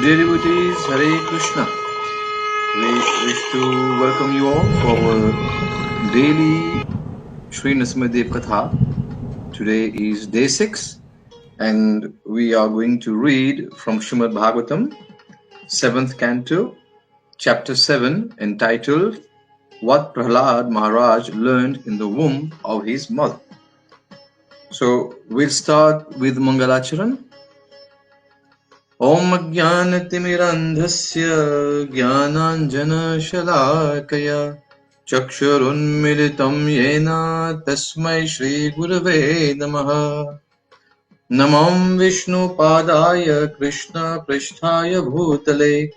Dear devotees, Hare Krishna. We wish to welcome you all for our daily Sri Nrsimha Katha. Today is day 6 and we are going to read from Srimad Bhagavatam, 7th canto, chapter 7, entitled What Prahlāda Mahārāja Learned in the Womb of His Mother. So we'll start with Mandarācala. Om Ajnānatimirandhasya Jnānāñjana-śalakaya Chakshurunmilitam yena tasmai Shri Gurave Namaha. Namam Vishnu Padaya Krishna Pristhaya Bhutale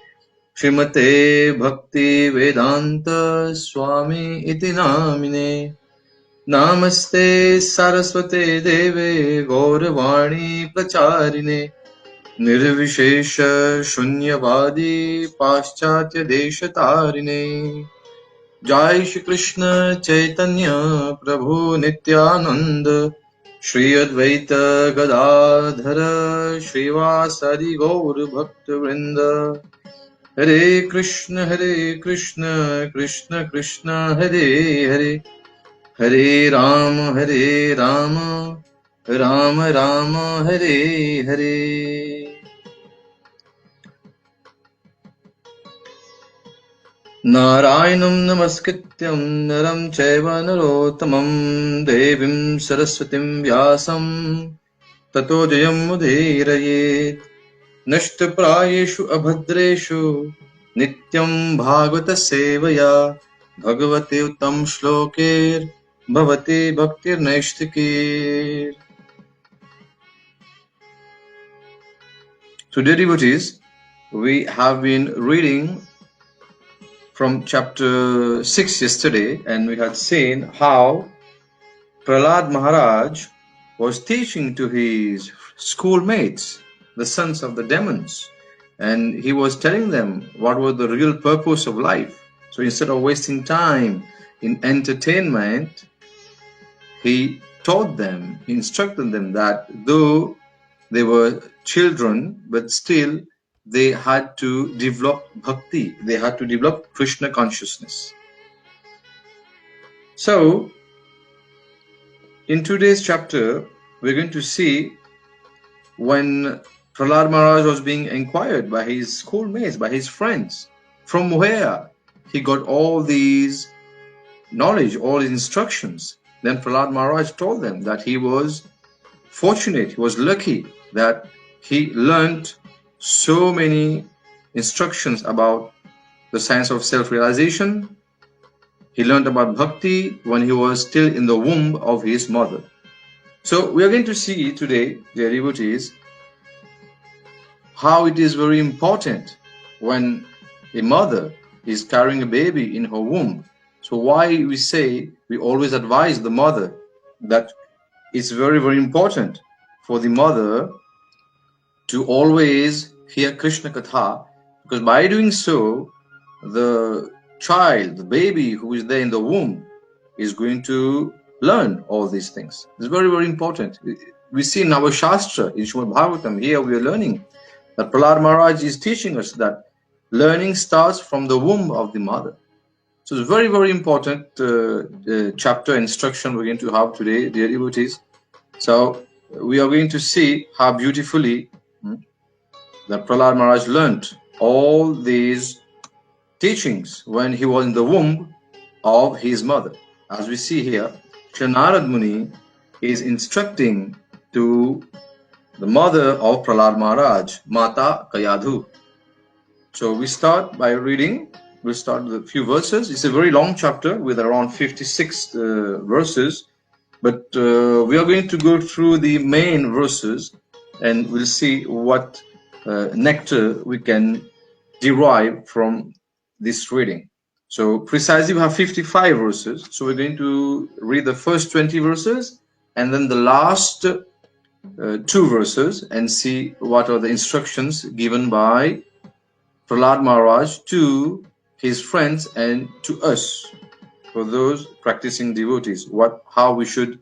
Srimate Bhakti Vedanta Swami Iti Namine. Namaste Saraswate Deve Gauravani Pracharine Nirvishesha Shunyavadi Paschatya Deshatarine. Jai Shri Krishna Chaitanya Prabhu Nityananda Shri Advaita Gadadhara Srivasadi Gaur Bhakta Vrinda. Hare Krishna Krishna Krishna Hare Hare, Hare Rama Rama Rama Hare Hare. Narayanam namaskrityam naram chaiva narottamam devim saraswatim vyasam tato jayam mudhirayet. Nashtaprayeshu abhadreshu nityam bhagavata sevaya bhagavate uttam shloker bhavate bhaktir naishtikir. So dear devotees, we have been reading from chapter 6 yesterday, and we had seen how Prahlāda Mahārāja was teaching to his schoolmates, the sons of the demons, and he was telling them what was the real purpose of life. So instead of wasting time in entertainment, he taught them, he instructed them that though they were children, but still they had to develop bhakti, they had to develop Krishna consciousness. So, in today's chapter, we're going to see when Prahlāda Mahārāja was being inquired by his schoolmates, by his friends, from where he got all these knowledge, all his instructions. Then Prahlāda Mahārāja told them that he was fortunate, he was lucky that he learned so many instructions about the science of self-realization. He learned about bhakti when he was still in the womb of his mother. So we are going to see today, dear devotees, how it is very important when a mother is carrying a baby in her womb. So why we say, we always advise the mother that it's very, very important for the mother to always hear Krishna Katha, because by doing so, the child, the baby who is there in the womb is going to learn all these things. It's very, very important. We see in our Shastra, in Srimad Bhagavatam, here we are learning that Prahlāda Mahārāja is teaching us that learning starts from the womb of the mother. So it's very, very important chapter instruction we're going to have today, dear devotees. So we are going to see how beautifully that Prahlāda Mahārāja learned all these teachings when he was in the womb of his mother. As we see here, Nārada Muni is instructing to the mother of Prahlāda Mahārāja, Mata Kayādhu. So we start by reading. We'll start with a few verses. It's a very long chapter with around 56 verses, but we are going to go through the main verses and we'll see what nectar we can derive from this reading. So precisely we have 55 verses. So we're going to read the first 20 verses and then the last 2 verses and see what are the instructions given by Prahlāda Mahārāja to his friends and to us, for those practicing devotees, how we should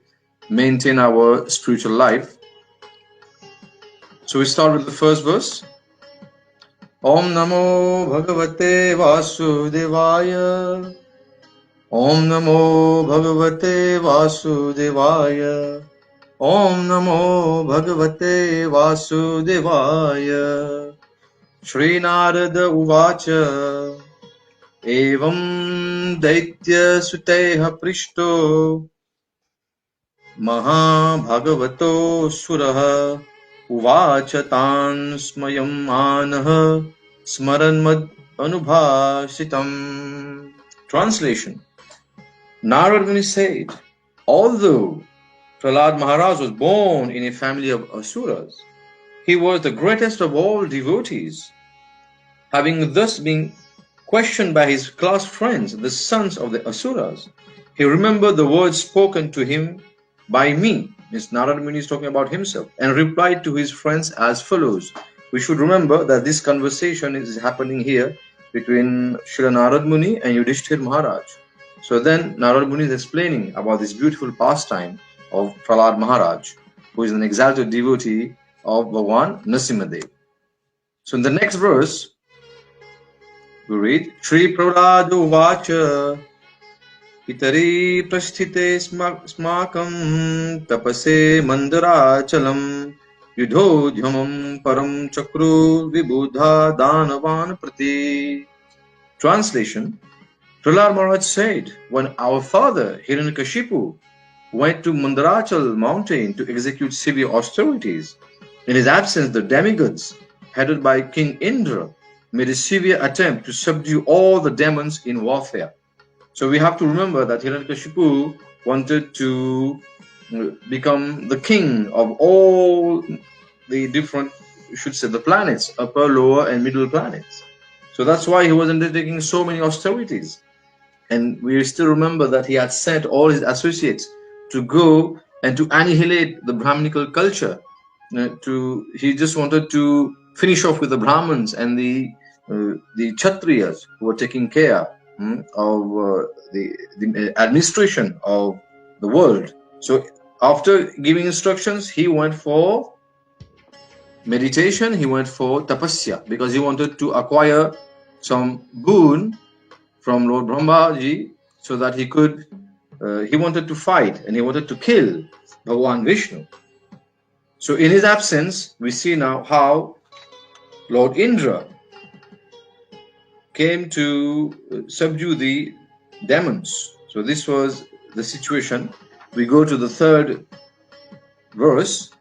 maintain our spiritual life. So we start with the first verse. Om Namo Bhagavate Vasudevaya. Om Namo Bhagavate Vasudevaya. Om Namo Bhagavate Vasudevaya. Shri Nārada Uvacha. Evam Daitya Suteha Prishto Mahabhagavato Suraha Uvacha Tan Smayam Anaha Smaranmad Anubhasitam. Translation. Nārada Muni said, although Prahlāda Mahārāja was born in a family of asuras, he was the greatest of all devotees. Having thus been questioned by his class friends, the sons of the asuras, he remembered the words spoken to him by me. Means Nārada Muni is talking about himself, and replied to his friends as follows. We should remember that this conversation is happening here between Srila Nārada Muni and Yudhishthira Maharaj. So then Nārada Muni is explaining about this beautiful pastime of Prahlāda Mahārāja, who is an exalted devotee of Bhagavan Nrsimha. So in the next verse, we read, Shri Prahlāda Uvacha Pitari prasthite smakam tapase Mandarācalam yudhodhyamam param chakru vibudha danavan prati. Translation. Prahlāda Mahārāja said, when our father Hiraṇyakaśipu went to Mandarācala mountain to execute severe austerities, in his absence the demigods, headed by King Indra, made a severe attempt to subdue all the demons in warfare. So we have to remember that Hiraṇyakaśipu wanted to become the king of all the different, you should say, the planets, upper, lower, and middle planets. So that's why he was undertaking so many austerities. And we still remember that he had sent all his associates to go and to annihilate the Brahminical culture. He just wanted to finish off with the Brahmins and the Kshatriyas who were taking care of the administration of the world. So after giving instructions, he went for meditation, he went for tapasya, because he wanted to acquire some boon from Lord Brahmaji, so that he could, he wanted to fight and he wanted to kill Bhagavan Vishnu. So in his absence, we see now how Lord Indra came to subdue the demons. So this was the situation. We go to the third verse.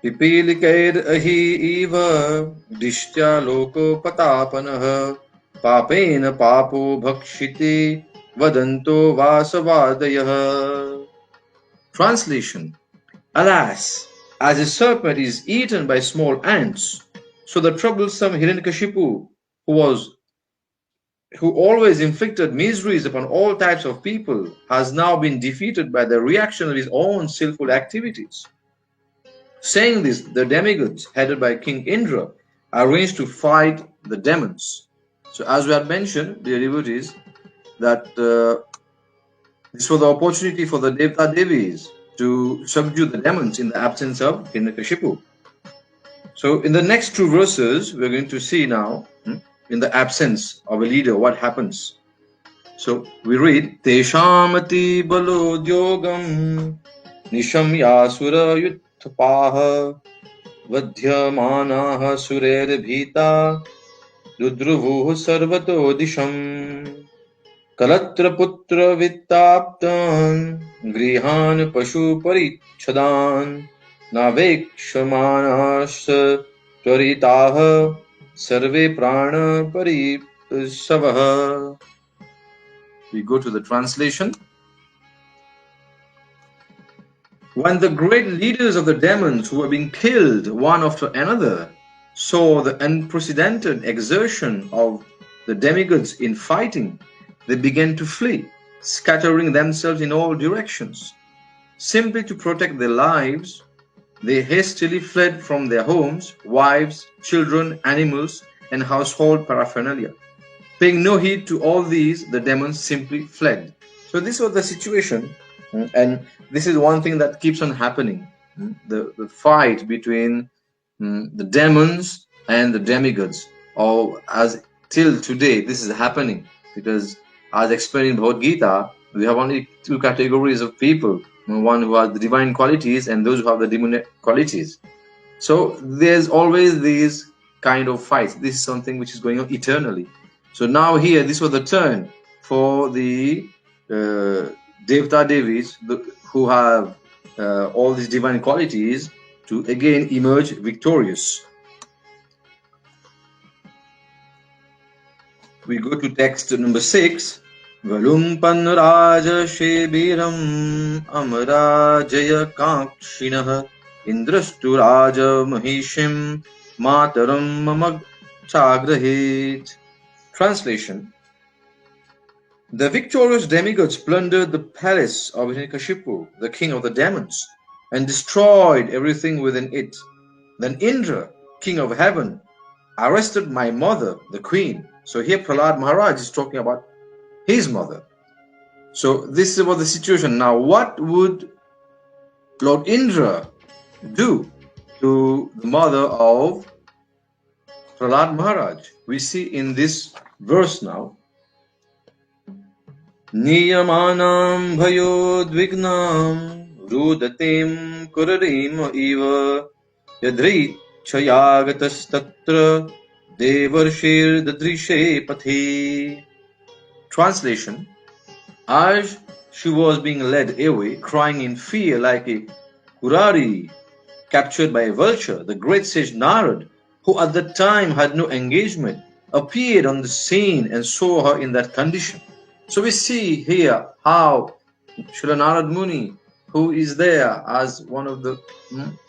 Pipilikaid ahi eva dishtya loko patapanaha papena papo bhakshiti vadanto vasavadayah. Translation. Alas, as a serpent is eaten by small ants, so the troublesome Hiraṇyakaśipu, who always inflicted miseries upon all types of people, has now been defeated by the reaction of his own sinful activities. Saying this, the demigods, headed by King Indra, arranged to fight the demons. So as we had mentioned, dear devotees, that this was the opportunity for the Devta Devis to subdue the demons in the absence of Hiraṇyakaśipu. So in the next two verses, we're going to see now, in the absence of a leader, what happens. So we read, Teshamati balodyogam nishamya sura yutthapaha vadhyamanaha surer bhita rudruvuh sarvato disham kalatra putra vittaptan grihan pashu parichadan Navekshamanash tvaritaha sarve prana parisavaha. We go to the translation. When the great leaders of the demons who were being killed one after another saw the unprecedented exertion of the demigods in fighting, they began to flee, scattering themselves in all directions. Simply to protect their lives, they hastily fled from their homes, wives, children, animals, and household paraphernalia. Paying no heed to all these, the demons simply fled. So this was the situation, and this is one thing that keeps on happening. The fight between the demons and the demigods. Or as till today, this is happening because, as explained in Bhagavad Gita, we have only two categories of people: one who has the divine qualities and those who have the demonic qualities. So there's always these kind of fights. This is something which is going on eternally. So now here, this was the turn for the Devata Devis who have all these divine qualities to again emerge victorious. We go to text number 6. Valumpan Raja Shebiram Amarajaya Kankshinaha Indrastu Raja Mahishim Mataram Mamag Chagrahit. Translation: the victorious demigods plundered the palace of Hiraṇyakaśipu, the king of the demons, and destroyed everything within it. Then Indra, king of heaven, arrested my mother, the queen. So here Prahlāda Mahārāja is talking about his mother. So this was the situation. Now what would Lord Indra do to the mother of Prahlāda Mahārāja? We see in this verse now. Niyamanam bhayodvignam rudatim kurarim eva yadri chayagatas devarshir dadrishe pathi. Translation: as she was being led away, crying in fear like a kurari captured by a vulture, the great sage Nārada, who at that time had no engagement, appeared on the scene and saw her in that condition. So we see here how Srila Nārada Muni, who is there as one of the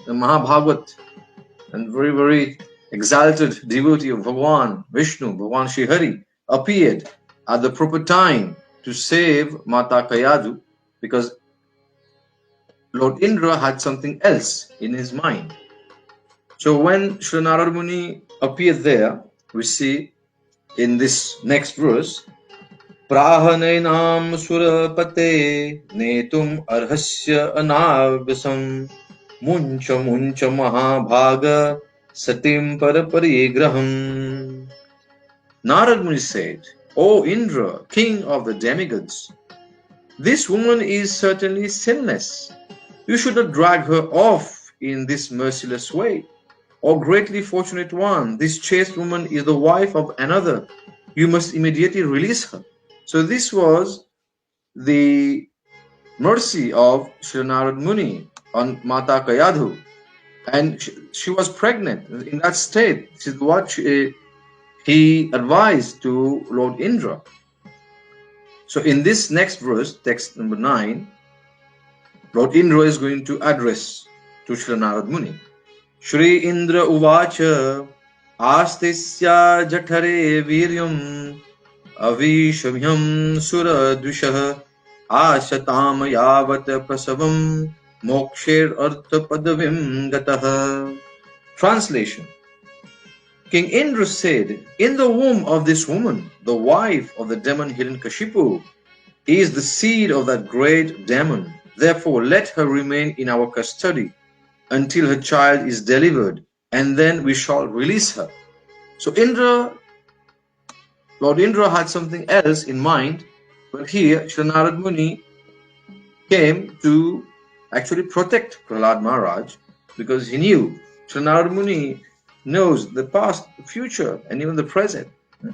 Mahabhagavat and very, very exalted devotee of Bhagavan Vishnu, Bhagavan Shri Hari, appeared at the proper time to save Mata Kayādhu, because Lord Indra had something else in his mind. So when Srila Nārada Muni appeared there, we see in this next verse, Prahanenam surapate netum arhasya anagasam muncha muncha mahabhaga satim paraparigraham. Nārada Muni said, O Indra, king of the demigods, this woman is certainly sinless. You should not drag her off in this merciless way. O greatly fortunate one, this chaste woman is the wife of another. You must immediately release her. So this was the mercy of Sri Nārada Muni on Mata Kayādhu. And she was pregnant. In that state, this is what he advised to Lord Indra. So in this next verse, text number 9, Lord Indra is going to address to Sri Nārada Muni. Shri Indra uvacha astisya jathare viryam avishamyam suradvishah ashatam yavat prasavam moksher artha padavim gatah. Translation: King Indra said, in the womb of this woman, the wife of the demon Hiraṇyakaśipu, is the seed of that great demon. Therefore, let her remain in our custody until her child is delivered, and then we shall release her. So Lord Indra had something else in mind, but here Sri Nārada Muni came to actually protect Prahlāda Mahārāja, because he knew, Sri Nārada Muni knows the past, the future, and even the present.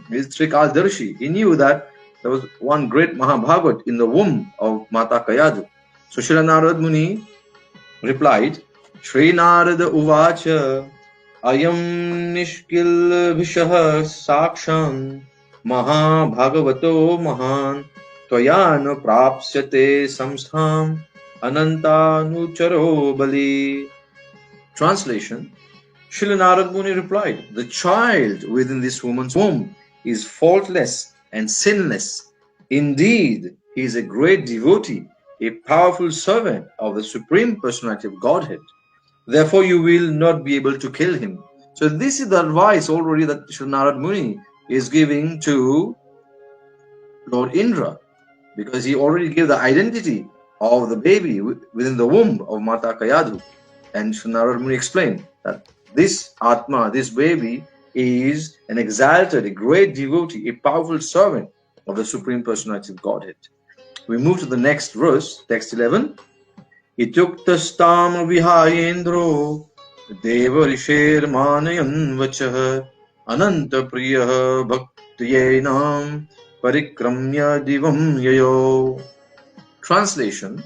He is Trikaldarshi. He knew that there was one great Mahabhagavat in the womb of Mata Kayādhu. So Sri Nārada Muni replied, Shri Nārada uvacha ayam nishkil vishah saksham mahabhagavato mahan tvayana prapsyate samstham anantanucharo bali. Translation: Srila Nārada Muni replied, the child within this woman's womb is faultless and sinless. Indeed, he is a great devotee, a powerful servant of the Supreme Personality of Godhead. Therefore, you will not be able to kill him. So this is the advice already that Srila Nārada Muni is giving to Lord Indra, because he already gave the identity of the baby within the womb of Mata Kayādhu. And Srila Nārada Muni explained that this Atma, this baby, is an exalted, a great devotee, a powerful servant of the Supreme Personality of Godhead. We move to the next verse, text 11. Ityuktastam vihayendro deva risher manayan vachah ananta priyah bhaktiyenam parikramya divam yayo. Translation: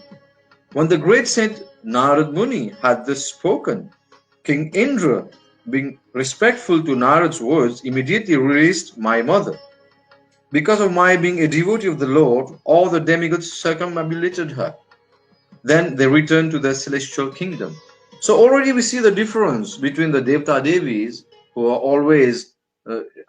when the great saint Nārada Muni had thus spoken, King Indra, being respectful to Narad's words, immediately released my mother. Because of my being a devotee of the Lord, all the demigods circumambulated her. Then they returned to their celestial kingdom. So already we see the difference between the Devta Devis, who are always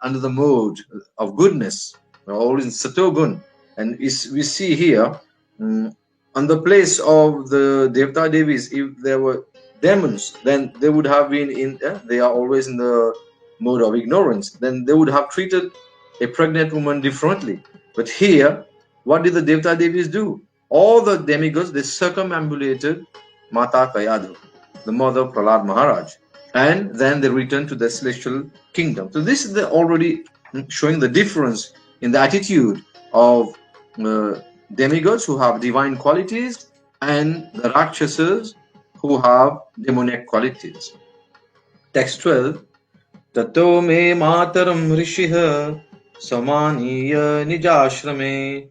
under the mode of goodness, always in Satogun. And we see here, on the place of the Devta Devis, if there were demons, then they would have been they are always in the mode of ignorance. Then they would have treated a pregnant woman differently. But here, what did the Devta Devis do? All the demigods, they circumambulated Mata Kayādhu, the mother of Prahlāda Mahārāja, and then they returned to the celestial kingdom. So this is already showing the difference in the attitude of demigods who have divine qualities and the Rakshasas who have demoniac qualities. Text 12. Tato me mataram rishiha samaniya nijashrame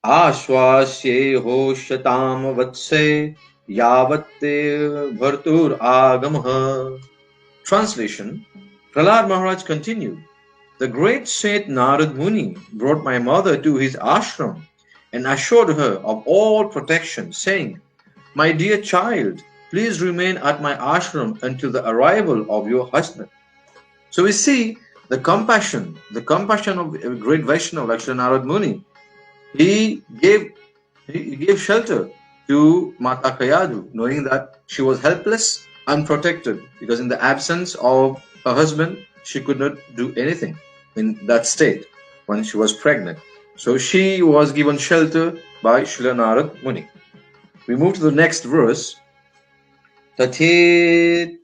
Ashwasye hoshatam vatse yavatte bhartur agamaha. Translation: Prahlāda Mahārāja continued, the great saint Nārada Muni brought my mother to his ashram and assured her of all protection, saying, my dear child, please remain at my ashram until the arrival of your husband. So we see the compassion of a great Vaishnava like Nārada Muni. He gave shelter to Mata Kayādhu, knowing that she was helpless, unprotected, because in the absence of her husband, she could not do anything in that state when she was pregnant. So she was given shelter by Srila Nārada Muni. We move to the next verse. Tathe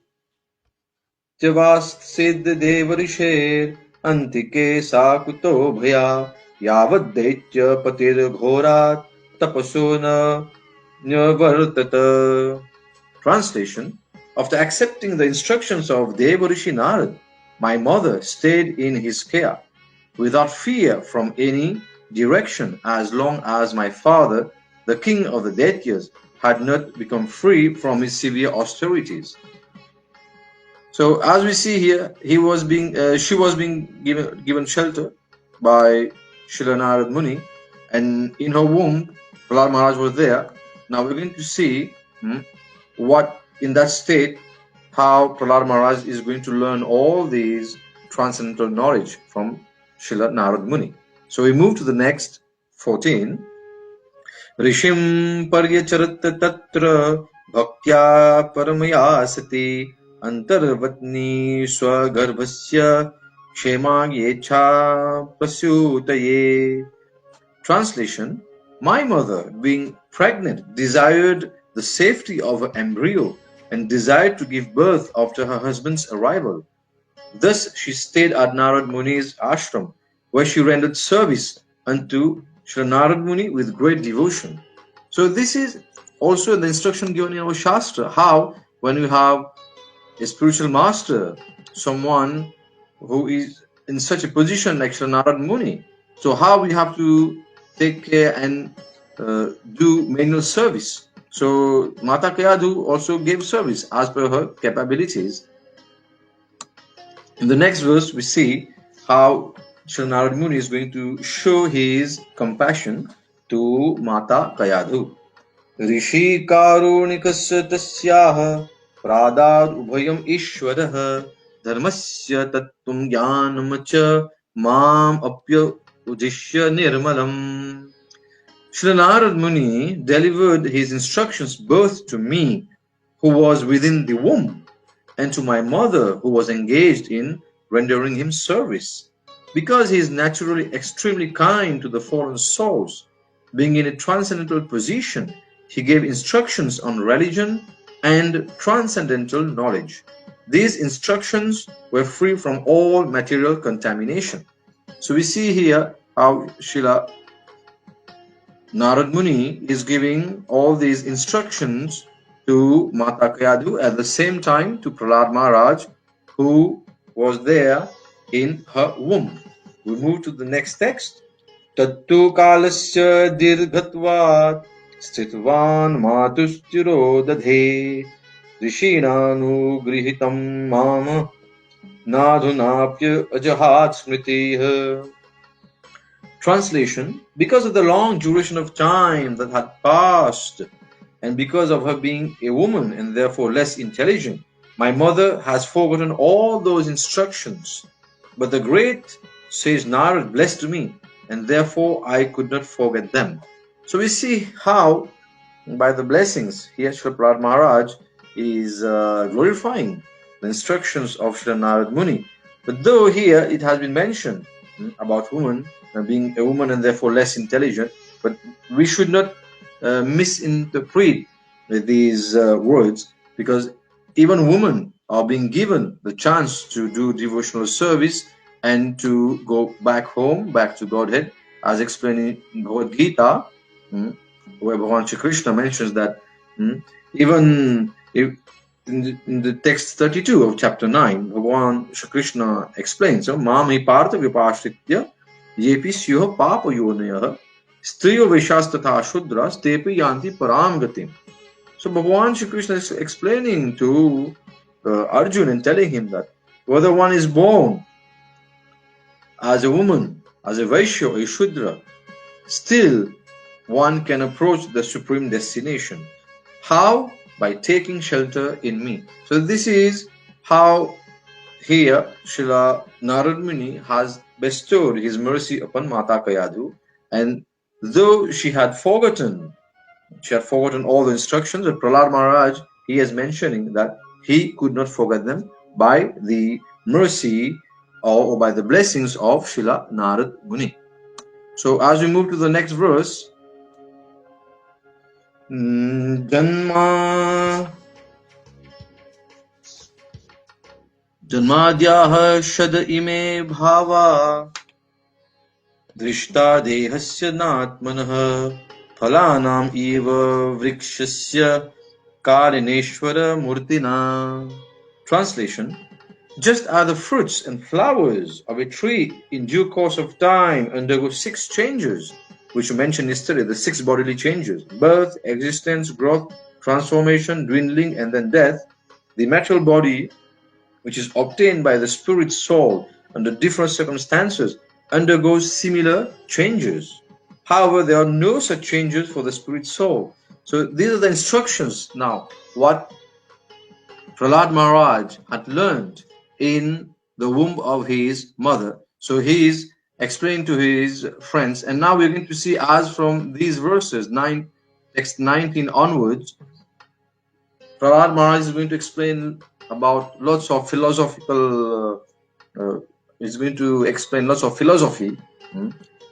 Javast Siddha Devarisher Antike Sakuto Bhaya Yavad Daitya Patir Ghorat Tapasona Nyavartata. Translation: after accepting the instructions of Devarishi Narad, my mother stayed in his care without fear from any direction as long as my father, the king of the Daityas, had not become free from his severe austerities. So as we see here, she was being given shelter by Srila Nārada Muni, and in her womb, Prahlāda Mahārāja was there. Now we're going to see what in that state, how Prahlāda Mahārāja is going to learn all these transcendental knowledge from Srila Nārada Muni. So we move to the next 14. Rishim paryacharat tatra bhaktya paramaya sati antarvatni swagarbhasya kshemayyecha prasyutaye. Translation: my mother, being pregnant, desired the safety of her embryo and desired to give birth after her husband's arrival. Thus she stayed at Nārada Muni's ashram, where she rendered service unto Srila Nārada Muni with great devotion. So this is also the instruction given in our Shastra, how when you have a spiritual master, someone who is in such a position like Srila Nārada Muni, so how we have to take care and do manual service. So Mata Kayādhu also gave service as per her capabilities. In the next verse, we see how Srila Nārada Muni is going to show his compassion to Mata Kayādhu. Rishi karunikasya tasyaha pradad ubhayam ishwaraha dharmasya tattum jnanamacha mam apya udishya nirmalam. Srila Nārada Muni delivered his instructions both to me, who was within the womb, and to my mother, who was engaged in rendering him service. Because he is naturally extremely kind to the fallen souls, being in a transcendental position, he gave instructions on religion and transcendental knowledge. These instructions were free from all material contamination. So we see here how Srila Nārada Muni is giving all these instructions to Mata Kayādhu, at the same time to Prahlāda Mahārāja, who was there in her womb. We move to the next text. Tattu kalasya dirghatvat sthitvan matushchiro dadhe rishīnānu grihitam mama nadhunapya ajahat smritih. Translation: because of the long duration of time that had passed, and because of her being a woman and therefore less intelligent, my mother has forgotten all those instructions. But the great says Nārada blessed me, and therefore I could not forget them. So we see how, by the blessings, here Srila Prahlāda Mahārāja is glorifying the instructions of Srila Nārada Muni. But though here it has been mentioned about woman being a woman and therefore less intelligent, but we should not misinterpret these words, because even women are being given the chance to do devotional service and to go back home, back to Godhead, as explained in Bhagavad Gita, where Bhagavan Shri Krishna mentions that even if in the text 32 of chapter 9, Bhagavan Shri Krishna explains, so Mam hi partha vipashritya yepi syuha papa yonayah striyo veshastatha shudras tepi yanti param gatim. So Bhagavan Shri Krishna is explaining to Arjuna and telling him that whether one is born as a woman, as a Vaishya or a Shudra, still one can approach the supreme destination. How? By taking shelter in me. So this is how here Srila Nārada Muni has bestowed his mercy upon Mata Kayādhu, and though she had forgotten all the instructions, but Prahlāda Mahārāja, he is mentioning that he could not forget them by the mercy or by the blessings of Srila Nārada Muni. So as we move to the next verse, Janmadhyah shad ime bhava drishta dehasya natmanah phalanam eva vrikshasya karineshvara murtina. Translation: just as the fruits and flowers of a tree in due course of time undergo 6 changes, which we mentioned yesterday, the 6 bodily changes: birth, existence, growth, transformation, dwindling, and then death, the material body, which is obtained by the spirit soul under different circumstances, undergoes similar changes. However, there are no such changes for the spirit soul. So these are the instructions now, what Prahlāda Mahārāja had learned in the womb of his mother. So he is explaining to his friends, and now we're going to see, as from these verses, text 19 onwards, Prahlāda Mahārāja is going to explain about lots of philosophical, he's going to explain lots of philosophy.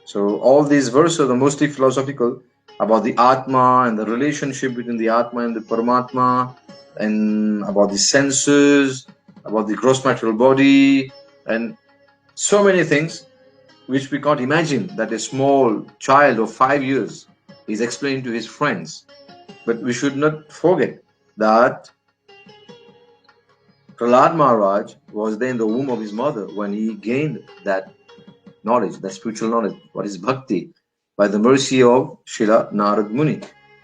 So all these verses are mostly philosophical, about the Atma and the relationship between the Atma and the Paramatma, and about the senses, about the gross material body, and so many things which we can't imagine that a small child of 5 years is explaining to his friends. But we should not forget that Prahlāda Mahārāja was there in the womb of his mother when he gained that knowledge, that spiritual knowledge, what is bhakti, by the mercy of Srila Nārada Muni.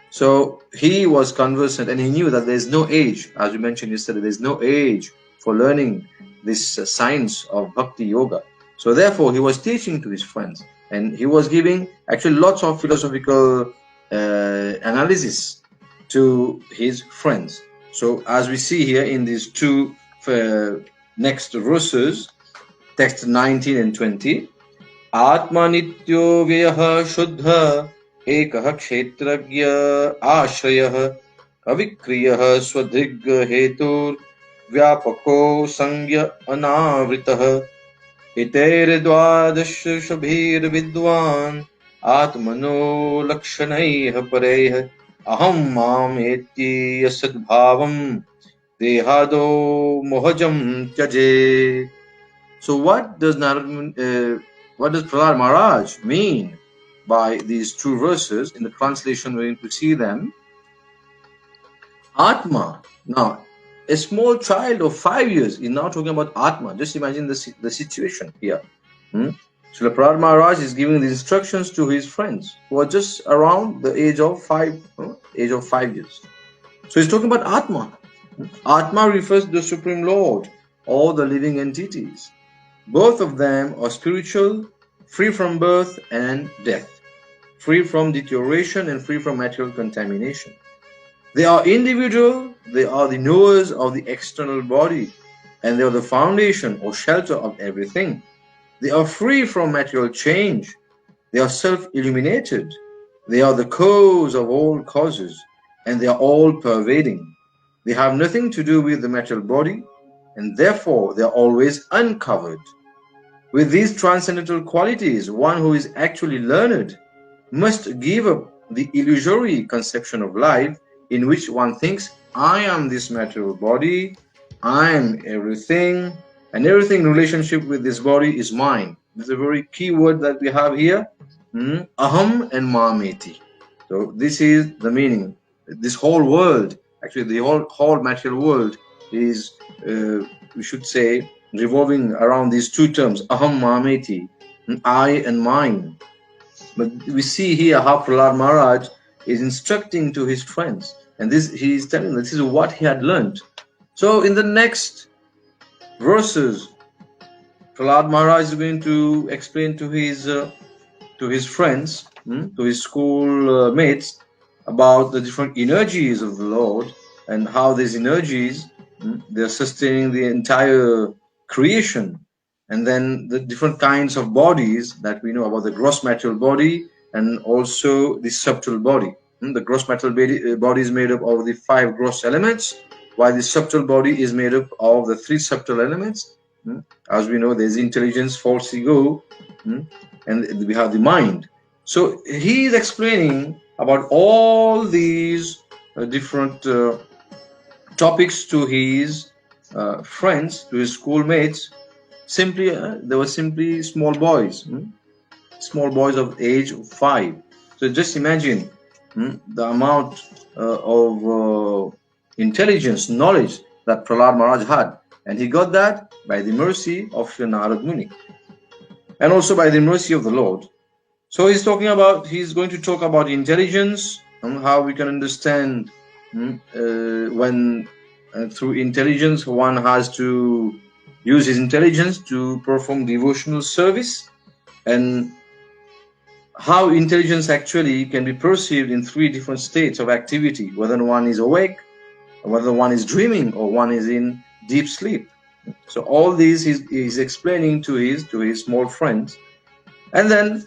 So he was conversant, and he knew that there is no age, as we mentioned yesterday, there is no age for learning this science of bhakti yoga. So therefore he was teaching to his friends, and he was giving actually lots of philosophical analysis to his friends. So as we see here in these 2 next verses, text 19 and 20, Atma nityo vyah shuddha ekah kshetragya ashrayah avikriyah swadhig hetur vyapako sangya anavritah iter dvadash shabhir vidwan atmano lakshanayah pareyah aham mam eti yasadbhavam dehado mohajam tyaje. So what does Prahlāda Mahārāja mean by these two verses? In the translation, we're going to see them. Atma. Now, a small child of 5 years is now talking about Atma. Just imagine the situation here. So Prahlāda Mahārāja is giving the instructions to his friends who are just around the age of 5 years. So he's talking about Atma. Atma refers to the Supreme Lord or the living entities. Both of them are spiritual, free from birth and death, free from deterioration and free from material contamination. They are individual, they are the knowers of the external body, and they are the foundation or shelter of everything. They are free from material change. They are self-illuminated. They are the cause of all causes, and they are all-pervading. They have nothing to do with the material body, and therefore they are always uncovered. With these transcendental qualities, one who is actually learned must give up the illusory conception of life in which one thinks, I am this material body, I am everything, and everything in relationship with this body is mine. This is a very key word that we have here, aham and mameti. So this is the meaning. This whole world, actually the whole material world is, we should say, revolving around these two terms, aham mameti, I and mine. But we see here how Prahlāda Mahārāja is instructing to his friends, and he is telling them this is what he had learned. So in the next verses, Prahlāda Mahārāja is going to explain to his friends, to his school mates, about the different energies of the Lord and how these energies they are sustaining the entire creation, and then the different kinds of bodies that we know about, the gross material body and also the subtle body. The gross material body is made up of the 5 gross elements, while the subtle body is made up of the 3 subtle elements. As we know, there's intelligence, false ego, and we have the mind. So he is explaining about all these different topics to his friends, to his schoolmates. Simply, they were simply small boys of age 5. So just imagine the amount of intelligence, knowledge that Prahlāda Mahārāja had, and he got that by the mercy of Nārada Muni, and also by the mercy of the Lord. So he's going to talk about intelligence and how we can understand when through intelligence one has to use his intelligence to perform devotional service, and how intelligence actually can be perceived in 3 different states of activity, whether one is awake, whether one is dreaming, or one is in deep sleep. So all these he's explaining to his small friends. And then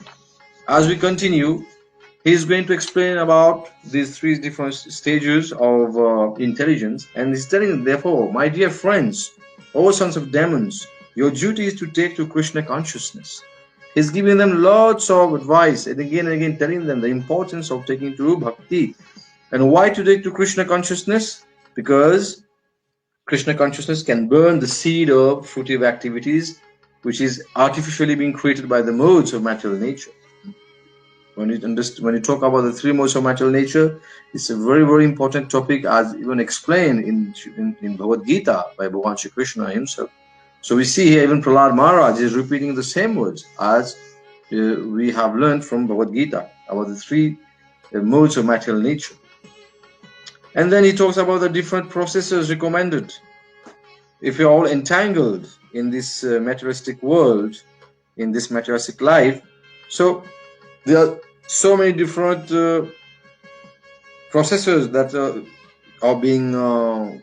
as we continue, he's going to explain about these 3 different stages of intelligence, and he's telling them, therefore, my dear friends, O sons of demons, your duty is to take to Krishna consciousness. He's giving them lots of advice, and again telling them the importance of taking to bhakti. And why to take to Krishna consciousness? Because Krishna consciousness can burn the seed of fruitive activities, which is artificially being created by the modes of material nature. When you talk about the 3 modes of material nature, it's a very, very important topic, as even explained in Bhagavad Gita by Bhagavan Shri Krishna himself. So we see here even Prahlāda Mahārāja is repeating the same words as we have learned from Bhagavad Gita about the 3 modes of material nature. And then he talks about the different processes recommended. If you're all entangled in this materialistic world, in this materialistic life, so there are so many different processes that are being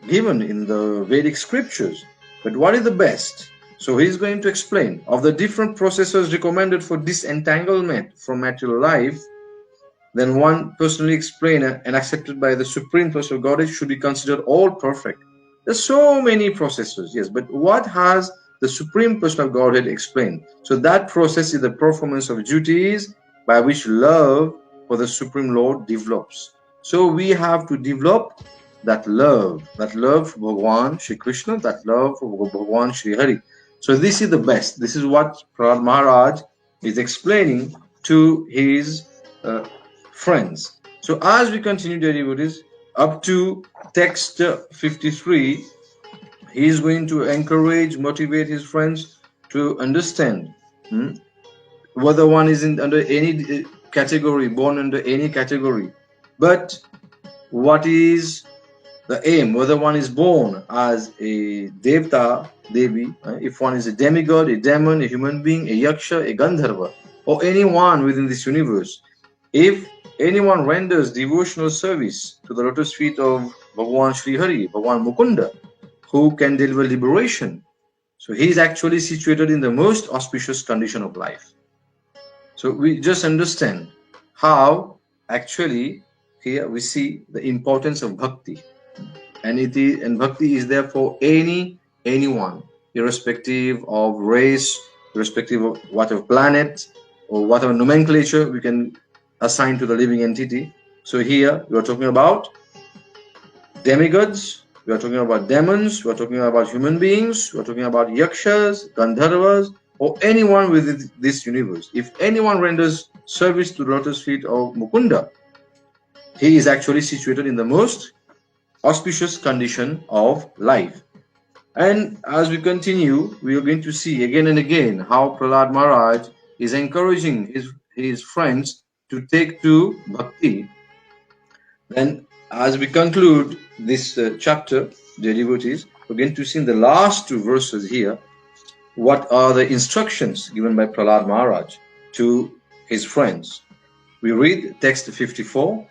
given in the Vedic scriptures. But what is the best? So he's going to explain of the different processes recommended for disentanglement from material life. Then one personally explained and accepted by the Supreme Person of Godhead should be considered all perfect. There's so many processes, yes, but what has the Supreme Person of Godhead explained? So that process is the performance of duties by which love for the Supreme Lord develops. So we have to develop that love for Bhagavan Shri Krishna, that love for Bhagavan Shri Hari. So this is the best. This is what Prahlāda Mahārāja is explaining to his friends. So as we continue, dear devotees, up to text 53, he is going to encourage, motivate his friends to understand whether one is under any category, born under any category, but what is the aim, whether one is born as a devta, devi, if one is a demigod, a demon, a human being, a yaksha, a gandharva, or anyone within this universe. If anyone renders devotional service to the lotus feet of Bhagavan Shri Hari, Bhagavan Mukunda, who can deliver liberation, so he is actually situated in the most auspicious condition of life. So we just understand how actually here we see the importance of bhakti, and bhakti is there for anyone, irrespective of race, irrespective of whatever planet or whatever nomenclature we can assign to the living entity. So here we are talking about demigods, we are talking about demons, we are talking about human beings, we are talking about yakshas, gandharvas, or anyone within this universe. If anyone renders service to the lotus feet of Mukunda, he is actually situated in the most auspicious condition of life. And as we continue, we are going to see again and again how Prahlāda Mahārāja is encouraging his friends to take to bhakti. Then as we conclude this chapter, dear devotees, we're going to see in the last two verses here what are the instructions given by Prahlāda Mahārāja to his friends. We read text 54.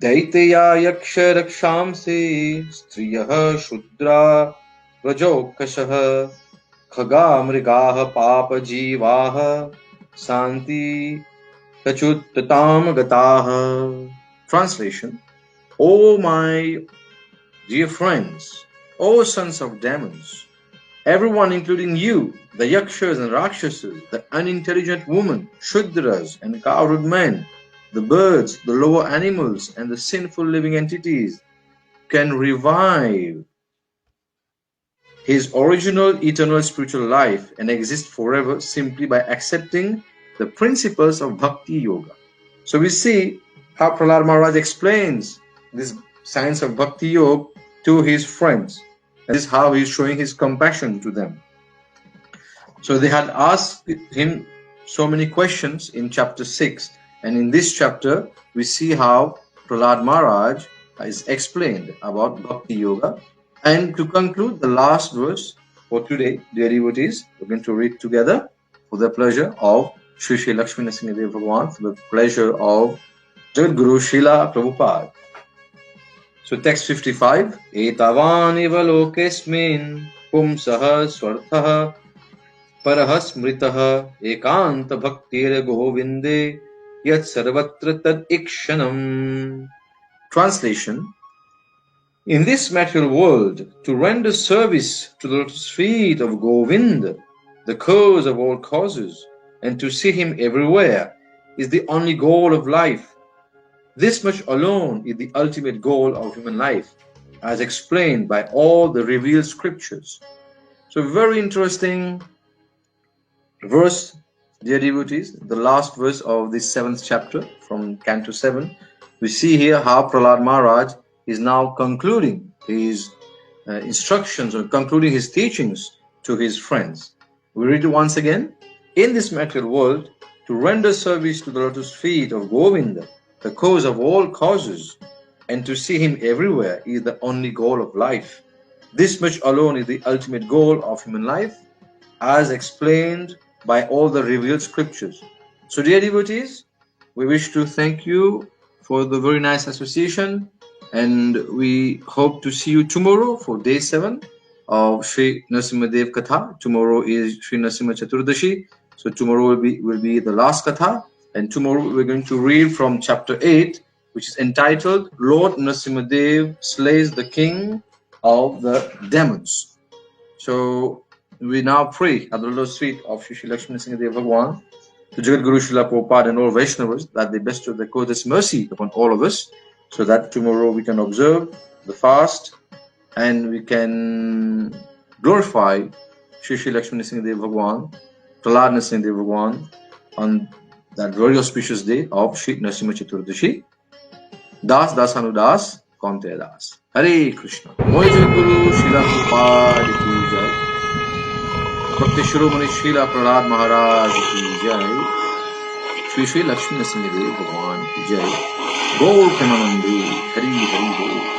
Daitya yaksha rakshamsi striyaha shudra rajokashaha khaga mrigaha papa jivaha santi kachuttatam gataha. Translation: O my dear friends, O sons of demons, everyone including you, the yakshas and rakshasas, the unintelligent woman, shudras and cowherd men, the birds, the lower animals, and the sinful living entities, can revive his original eternal spiritual life and exist forever simply by accepting the principles of bhakti yoga. So we see how Prahlāda Mahārāja explains this science of bhakti yoga to his friends. And this is how he is showing his compassion to them. So they had asked him so many questions in chapter 6. And in this chapter, we see how Prahlāda Mahārāja is explained about bhakti yoga. And to conclude the last verse for today, dear devotees, we're going to read together for the pleasure of Sri Sri Lakshmi Nrsimha Bhagavan, for the pleasure of Jagadguru Srila Prabhupada. So text 55. Etavan eva lokesmin pumsaha swarthaha parahas mritaha ekanta bhaktir govinde yat sarvatra tad ikshanam. Translation: in this material world, to render service to the lotus feet of Govinda, the cause of all causes, and to see him everywhere is the only goal of life. This much alone is the ultimate goal of human life, as explained by all the revealed scriptures. So very interesting verse, dear devotees, the last verse of this 7th chapter from Canto 7. We see here how Prahlāda Mahārāja is now concluding his instructions or concluding his teachings to his friends. We read it once again. In this material world, to render service to the lotus feet of Govinda, the cause of all causes, and to see him everywhere is the only goal of life. This much alone is the ultimate goal of human life, as explained by all the revealed scriptures. So dear devotees, we wish to thank you for the very nice association, and we hope to see you tomorrow for day 7 of Sri Nrsimha Dev Katha. Tomorrow is Sri Nrsimha Chaturdashi, so tomorrow will be the last Katha, and tomorrow we're going to read from chapter 8, which is entitled Lord Nrsimha Dev Slays the King of the Demons. So we now pray at the lotus feet of Sri Sri Lakshmi Nrsimha Dev Bhagavan, to Jagadguru Srila Prabhupada and all Vaishnavas, that they bestow their courteous mercy upon all of us, so that tomorrow we can observe the fast and we can glorify Shri Lakshmi Nrsimha Bhagwan, Prahlāda Nrsimha Bhagwan on that very auspicious day of Shri Nrsimha Chaturdashi. Das Dasanudas Kaunteya Das. Hare Krishna. Moy Jai Guru Srila Prabhupada ki jai. Bhakti Shiromani Srila Prahlāda Mahārāja ki jai. Shri Lakshmi Nrsimha Bhagwan ki jai. Gaur Premanande. Hari Hari Bol.